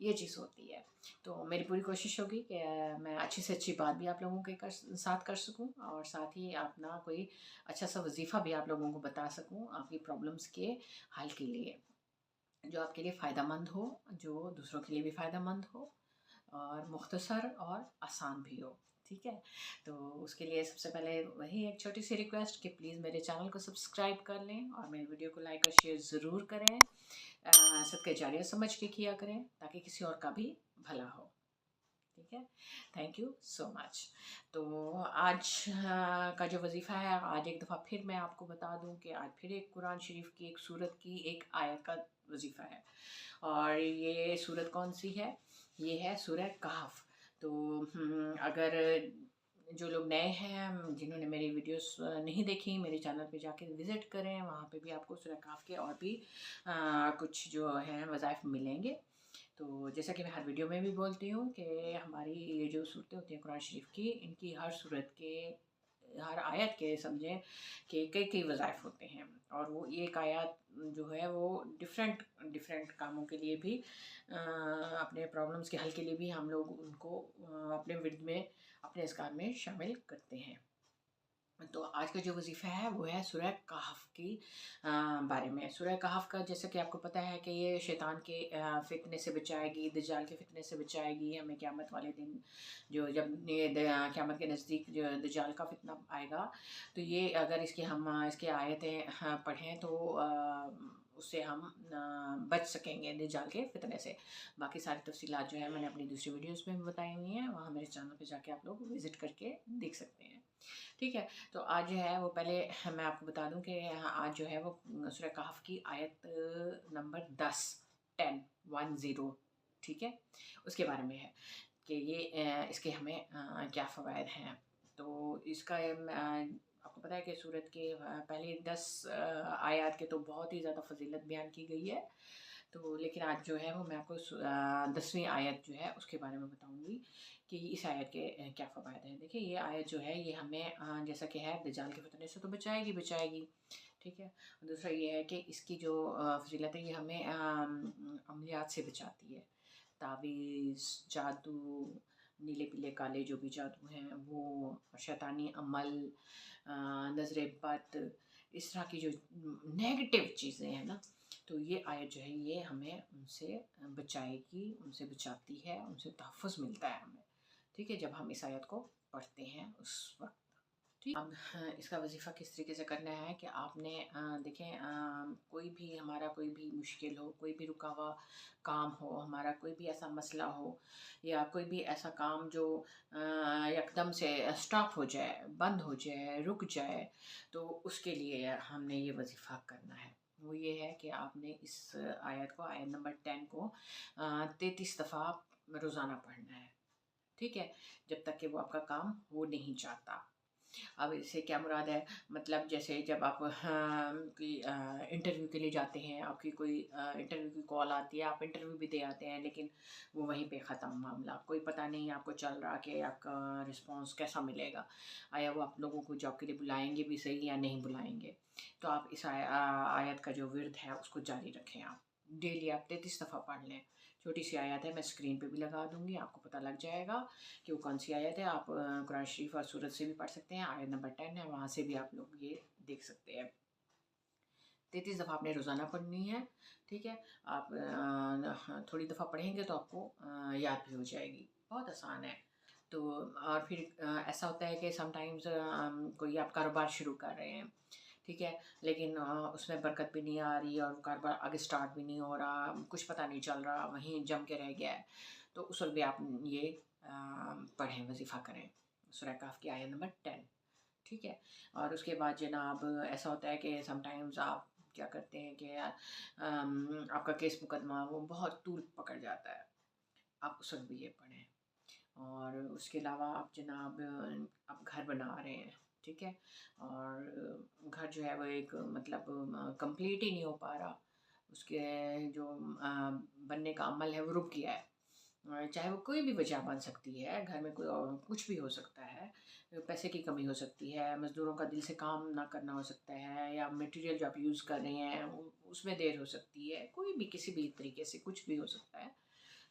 یہ چیز ہوتی ہے. تو میری پوری کوشش ہوگی کہ میں اچھی سے اچھی بات بھی آپ لوگوں کے ساتھ کر سکوں، اور ساتھ ہی اپنا کوئی اچھا سا وظیفہ بھی آپ لوگوں کو بتا سکوں آپ کی پرابلمس کے حل کے لیے، جو آپ کے لیے فائدہ مند ہو، جو دوسروں کے لیے بھی فائدہ مند ہو، اور مختصر اور آسان بھی ہو. ٹھیک ہے، تو اس کے لیے سب سے پہلے وہی ایک چھوٹی سی ریکویسٹ کہ پلیز میرے چینل کو سبسکرائب کر لیں، اور میری ویڈیو کو لائک اور شیئر ضرور کریں. صدقہ جاریہ سمجھ کے کیا کریں تاکہ کسی اور کا بھی بھلا ہو. ٹھیک ہے، تھینک یو سو مچ. تو آج کا جو وظیفہ ہے، آج ایک دفعہ پھر میں آپ کو بتا دوں کہ آج پھر ایک قرآن شریف کی ایک سورت کی ایک آیت کا وظیفہ ہے. اور یہ سورت کون سی ہے؟ یہ ہے سورہ کہف. تو اگر جو لوگ نئے ہیں، جنہوں نے میری ویڈیوز نہیں دیکھی، میرے چینل پہ جا کے وزٹ کریں، وہاں پہ بھی آپ کو سورہ کہف کے اور بھی کچھ جو ہیں وظائف ملیں گے. تو جیسا کہ میں ہر ویڈیو میں بھی بولتی ہوں کہ ہماری یہ جو صورتیں ہوتی ہیں قرآن شریف کی، ان کی ہر صورت کے، ہر آیت کے سمجھیں کہ کئی وظائف ہوتے ہیں، اور وہ ایک آیات جو ہے وہ ڈفرینٹ کاموں کے لیے بھی، اپنے پرابلمس کے حل کے لیے بھی ہم لوگ ان کو اپنے ورد میں، اپنے اذکار میں شامل کرتے ہیں. تو آج کا جو وظیفہ ہے وہ ہے سورہ کہف کی بارے میں. سورہ کہف کا جیسا کہ آپ کو پتہ ہے کہ یہ شیطان کے فتنے سے بچائے گی، دجال کے فتنے سے بچائے گی ہمیں قیامت والے دن. جب یہ قیامت کے نزدیک جو دجال کا فتنہ آئے گا، تو یہ اگر ہم اس کی آیتیں پڑھیں تو اس سے ہم بچ سکیں گے دجال کے فتنے سے. باقی ساری تفصیلات جو ہے میں نے اپنی دوسری ویڈیوز میں بھی بتائی ہوئی ہیں، وہاں میرے چینل پہ جا کے آپ لوگ وزٹ کر کے دیکھ سکتے ہیں. ٹھیک ہے، تو آج جو ہے وہ پہلے میں آپ کو بتا دوں کہ آج جو ہے وہ سورہ کہف کی آیت نمبر 10. ٹھیک ہے، اس کے بارے میں ہے کہ یہ اس کے ہمیں کیا فوائد ہیں. تو اس کا آپ کو پتہ ہے کہ سورت کے پہلے 10 آیات کے تو بہت ہی زیادہ فضیلت بیان کی گئی ہے. تو لیکن آج جو ہے وہ میں آپ کو 10ویں آیت جو ہے اس کے بارے میں بتاؤں گی کہ اس آیت کے کیا فوائد ہیں. دیکھیں، یہ آیت جو ہے یہ ہمیں جیسا کہ ہے دجال کے فتنے سے تو بچائے گی. ٹھیک ہے، دوسرا یہ ہے کہ اس کی جو فضیلت ہے یہ ہمیں عملیات سے بچاتی ہے. تعویذ، جادو، نیلے پیلے کالے جو بھی جادو ہیں وہ، شیطانی عمل، نظر بد، اس طرح کی جو نیگیٹو چیزیں ہیں نا، تو یہ آیت جو ہے یہ ہمیں ان سے بچائے گی، ان سے بچاتی ہے، ان سے تحفظ ملتا ہے ہمیں. ٹھیک ہے، جب ہم اس آیت کو پڑھتے ہیں اس وقت. ٹھیک، اب اس کا وظیفہ کس طریقے سے کرنا ہے کہ آپ نے دیکھیں، کوئی بھی ہمارا کوئی بھی مشکل ہو، کوئی بھی رکا ہوا کام ہو، ہمارا کوئی بھی ایسا مسئلہ ہو، یا کوئی بھی ایسا کام جو یکدم سے اسٹاپ ہو جائے، بند ہو جائے، رک جائے، تو اس کے لیے ہم نے یہ وظیفہ کرنا ہے. وہ یہ ہے کہ آپ نے اس آیت کو، آیت نمبر 10 کو 33 دفعہ روزانہ پڑھنا ہے. ٹھیک ہے، جب تک کہ وہ آپ کا کام ہو نہیں چاہتا. اب اس سے کیا مراد ہے؟ مطلب جیسے جب آپ کوئی انٹرویو کے لیے جاتے ہیں، آپ کی کوئی انٹرویو کی کال آتی ہے، آپ انٹرویو بھی دے آتے ہیں، لیکن وہ وہیں پہ ختم معاملہ. کوئی پتہ نہیں آپ کو چل رہا کہ آپ کا رسپانس کیسا ملے گا، آیا وہ آپ لوگوں کو جاب کے لیے بلائیں گے بھی صحیح یا نہیں بلائیں گے. تو آپ اس آیت کا جو ورد ہے اس کو جاری رکھیں. آپ ڈیلی آپ 33 دفعہ پڑھ لیں. چھوٹی سی آیت ہے، میں اسکرین پہ بھی لگا دوں گی، آپ کو پتہ لگ جائے گا کہ وہ کون سی آیت ہے. آپ قرآن شریف اور سورت سے بھی پڑھ سکتے ہیں، آیت نمبر 10 ہے، وہاں سے بھی آپ لوگ یہ دیکھ سکتے ہیں. 33 دفعہ آپ نے روزانہ پڑھنی ہے. ٹھیک ہے، آپ تھوڑی دفعہ پڑھیں گے تو آپ کو یاد بھی ہو جائے گی. بہت آسان ہے. تو اور پھر ایسا ہوتا ہے کہ سم ٹائمز کوئی آپ کاروبار شروع کر رہے ہیں، ٹھیک ہے، لیکن اس میں برکت بھی نہیں آ رہی اور کاروبار آگے سٹارٹ بھی نہیں ہو رہا، کچھ پتہ نہیں چل رہا، وہیں جم کے رہ گیا ہے. تو اس وقت بھی آپ یہ پڑھیں، وظیفہ کریں، سورہ کہف کی آیت نمبر 10. ٹھیک ہے، اور اس کے بعد جناب ایسا ہوتا ہے کہ سم ٹائمز آپ کیا کرتے ہیں کہ آپ کا کیس مقدمہ وہ بہت طول پکڑ جاتا ہے، آپ اس وقت بھی یہ پڑھیں. اور اس کے علاوہ آپ جناب آپ گھر بنا رہے ہیں، ٹھیک ہے، اور گھر جو ہے وہ ایک مطلب کمپلیٹ ہی نہیں ہو پا رہا، اس کے جو بننے کا عمل ہے وہ رک گیا ہے. چاہے وہ کوئی بھی وجہ بن سکتی ہے، گھر میں کوئی کچھ بھی ہو سکتا ہے، پیسے کی کمی ہو سکتی ہے، مزدوروں کا دل سے کام نہ کرنا ہو سکتا ہے، یا میٹیریل جو آپ یوز کر رہے ہیں اس میں دیر ہو سکتی ہے، کوئی بھی کسی بھی طریقے سے کچھ بھی ہو سکتا ہے.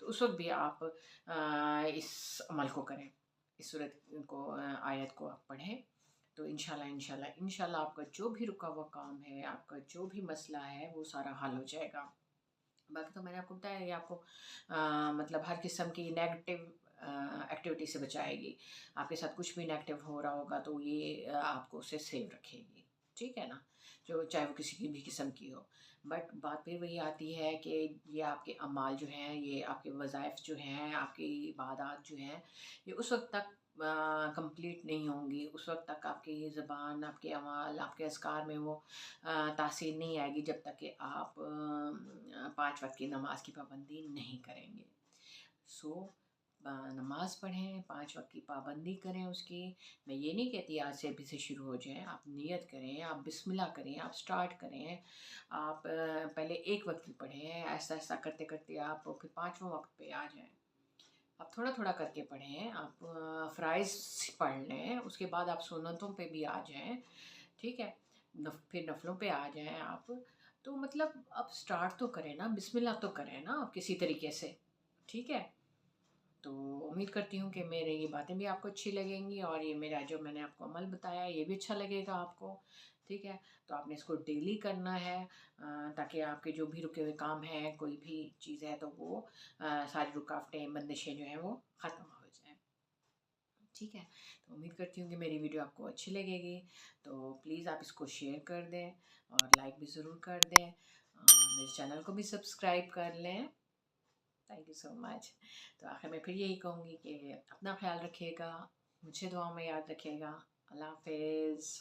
تو اس وقت بھی آپ اس عمل کو کریں، اس صورت کو آیت کو آپ پڑھیں، تو انشاءاللہ آپ کا جو بھی رکا ہوا کام ہے، آپ کا جو بھی مسئلہ ہے وہ سارا حل ہو جائے گا۔ باقی تو میں نے آپ کو بتایا، یہ آپ کو مطلب ہر قسم کی نیگیٹو ایکٹیویٹی سے بچائے گی۔ آپ کے ساتھ کچھ بھی نیگیٹو ہو رہا ہوگا تو یہ آپ کو اسے سیو رکھے گی، ٹھیک ہے نا، جو چاہے وہ کسی کی بھی قسم کی ہو۔ بٹ بات پھر وہی آتی ہے کہ یہ آپ کے اعمال جو ہیں، یہ آپ کے وظائف جو ہیں، آپ کی عبادات جو ہیں، یہ اس وقت تک کمپلیٹ نہیں ہوں گی، اس وقت تک آپ کی زبان، آپ کے اعمال، آپ کے اذکار میں وہ تاثیر نہیں آئے گی جب تک کہ آپ 5 وقت کی نماز کی پابندی نہیں کریں گے۔ سو نماز پڑھیں، 5 وقت کی پابندی کریں اس کی۔ میں یہ نہیں کہتی آج سے ابھی سے شروع ہو جائیں، آپ نیت کریں، آپ بسم اللہ کریں، آپ سٹارٹ کریں، آپ پہلے 1 وقت کی پڑھیں، ایسا ایسا کرتے کرتے آپ پھر 5واں وقت پہ آ جائیں۔ آپ تھوڑا تھوڑا کر کے پڑھیں، آپ فرائض پڑھ لیں، اس کے بعد آپ سنتوں پہ بھی آ جائیں، ٹھیک ہے، پھر نفلوں پہ آ جائیں آپ۔ تو مطلب اب سٹارٹ تو کریں نا، بسم اللہ تو کریں نا آپ کسی طریقے سے، ٹھیک ہے۔ تو امید کرتی ہوں کہ میرے یہ باتیں بھی آپ کو اچھی لگیں گی، اور یہ میرا جو میں نے آپ کو عمل بتایا یہ بھی اچھا لگے گا آپ کو، ٹھیک ہے۔ تو آپ نے اس کو ڈیلی کرنا ہے، تاکہ آپ کے جو بھی رکے ہوئے کام ہیں، کوئی بھی چیز ہے تو وہ ساری رکاوٹیں، بندشیں جو ہیں وہ ختم ہو جائیں، ٹھیک ہے۔ تو امید کرتی ہوں کہ میری ویڈیو آپ کو اچھی لگے گی، تو پلیز آپ اس کو شیئر کر دیں اور لائک بھی ضرور کر دیں، میرے چینل کو بھی سبسکرائب کر لیں۔ تھینک یو سو مچ۔ تو آخر میں پھر یہی کہوں گی کہ اپنا خیال رکھیے گا، مجھے دعاؤں میں یاد رکھیے گا۔ اللہ حافظ۔